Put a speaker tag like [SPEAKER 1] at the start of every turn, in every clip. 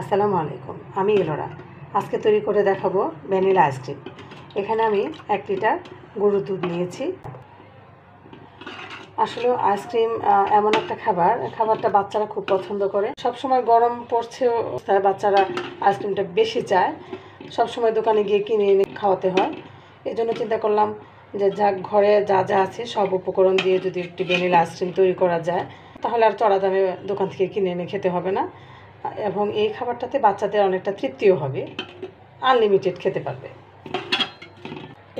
[SPEAKER 1] আসসালামু আলাইকুম, আমি এলোরা। আজকে তৈরি করে দেখাবো ভ্যানিলা আইসক্রিম। এখানে আমি 1 লিটার গরুর দুধ নিয়েছি। আসলে আইসক্রিম এমন একটা খাবারটা বাচ্চারা খুব পছন্দ করে। সবসময় গরম পড়ছে অবস্থায় বাচ্চারা আইসক্রিমটা বেশি চায়। সবসময় দোকানে গিয়ে কিনে এনে খাওয়াতে হয়। এই জন্য চিন্তা করলাম যে ঘরে যা যা আছে সব উপকরণ দিয়ে যদি একটি ভ্যানিলা আইসক্রিম তৈরি করা যায়, তাহলে আর চড়া দামে দোকান থেকে কিনে এনে খেতে হবে না, এবং এই খাবারটাতে বাচ্চাদের অনেকটা তৃপ্তিও হবে, আনলিমিটেড খেতে পারবে।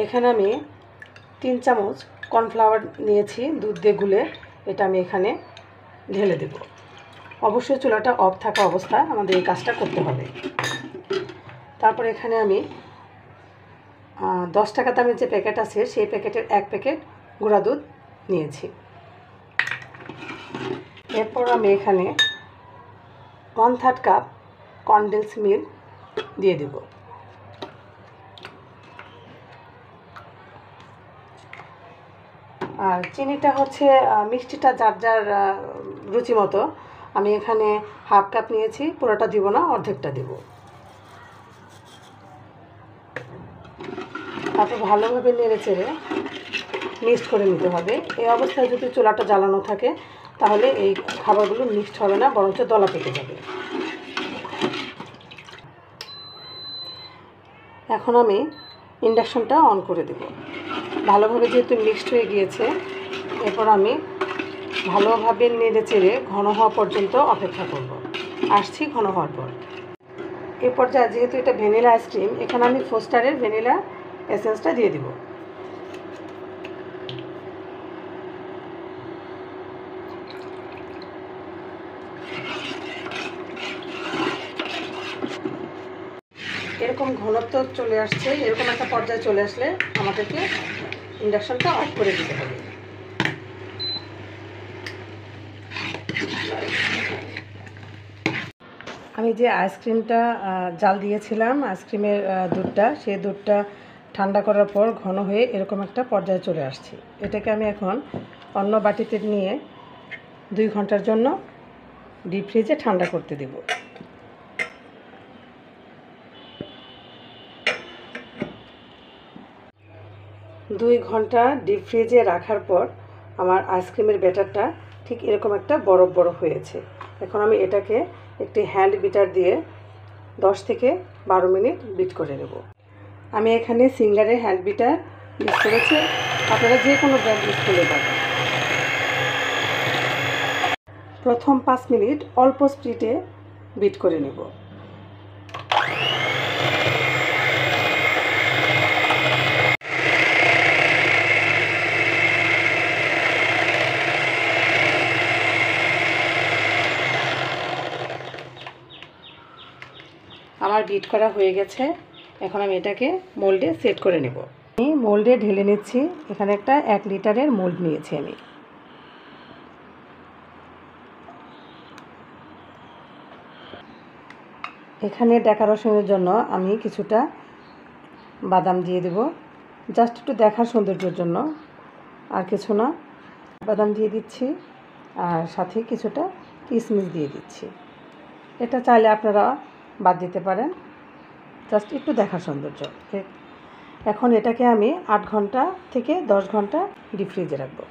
[SPEAKER 1] এখানে আমি 3 চামচ কর্নফ্লাওয়ার নিয়েছি, দুধ দিয়ে গুলে। এটা আমি এখানে ঢেলে দেব। অবশ্যই চুলাটা অফ থাকা অবস্থায় আমাদের এই কাজটা করতে হবে। তারপর এখানে আমি 10 টাকা দামের যে প্যাকেট আছে সেই প্যাকেটের 1 প্যাকেট গুঁড়া দুধ নিয়েছি। এরপর আমি এখানে 1/3 কাপ কনডেন্স মিল্ক দিয়ে দেব। আর চিনিটা হচ্ছে মিষ্টিটা যার যার রুচি মতো। আমি এখানে 1/2 কাপ নিয়েছি, পুরোটা দিব না, অর্ধেকটা দেব। তারপর ভালোভাবে নেড়ে চেড়ে মিক্সড করে নিতে হবে। এই অবস্থায় যদি চুলাটা জ্বালানো থাকে তাহলে এই খাবারগুলো মিক্সড হবে না, বরঞ্চ দলা পেকে যাবে। এখন আমি ইন্ডাকশনটা অন করে দেব। ভালোভাবে যেহেতু মিক্সড হয়ে গিয়েছে, এরপর আমি ভালোভাবে নেড়ে চেড়ে ঘন হওয়া পর্যন্ত অপেক্ষা করব। আসছি ঘন হওয়ার পর। এ পর্যায়ে যেহেতু এটা ভ্যানিলা আইসক্রিম, এখানে আমি ফোস্টারের ভ্যানিলা এসেন্সটা দিয়ে দিব। এরকম ঘনত্ব চলে আসছে, এরকম একটা পর্যায়ে চলে আসলে আমাদেরকে ইন্ডাকশনটা অফ করে দিতে হবে। আমি যে আইসক্রিমটা জাল দিয়েছিলাম, আইসক্রিমের দুধটা, সেই দুধটা ঠান্ডা করার পর ঘন হয়ে এরকম একটা পর্যায়ে চলে আসছে। এটাকে আমি এখন অন্য বাটিতে নিয়ে 2 ঘন্টার জন্য ডিপ ফ্রিজে ঠান্ডা করতে দেব। 2 ঘন্টা ডিপ ফ্রিজে রাখার পর আমার আইসক্রিমের ব্যাটারটা ঠিক এরকম একটা বরফ বরফ হয়েছে। এখন আমি এটাকে একটি হ্যান্ড বিটার দিয়ে 10 থেকে 12 মিনিট বিট করে নেব। আমি এখানে সিঙ্গারের হ্যান্ড বিটার ইউজ করেছি, আপনারা যে কোনো ব্র্যান্ড ইউজ করতে পারবেন। প্রথম 5 মিনিট অল্প স্পিডে বিট করে নেব। আমার বিট করা হয়ে গেছে। এখন আমি এটাকে মোল্ডে সেট করে নেব। আমি মোল্ডে ঢেলে নিচ্ছি। এখানে একটা 1 লিটারের মোল্ড নিয়েছি আমি। এখানে ডেকোরেশনের জন্য আমি কিছুটা বাদাম দিয়ে দেব, জাস্ট একটু দেখার সৌন্দর্যের জন্য, আর কিছু না। বাদাম দিয়ে দিচ্ছি, আর সাথে কিছুটা কিশমিশ দিয়ে দিচ্ছি। এটা চাইলে আপনারা বাদ দিতে পারেন, জাস্ট একটু দেখার সৌন্দর্য। এখন এটাকে আমি 8 ঘন্টা থেকে 10 ঘন্টা ডিপ ফ্রিজে রাখবো।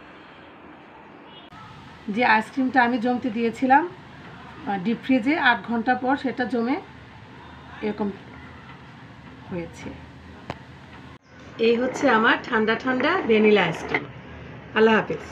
[SPEAKER 1] যে আইসক্রিমটা আমি জমতে দিয়েছিলাম ডিপ ফ্রিজে, 8 ঘন্টা পর সেটা জমে এরকম হয়েছে। এই হচ্ছে আমার ঠান্ডা ঠান্ডা ভ্যানিলা আইসক্রিম। আল্লাহ হাফেজ।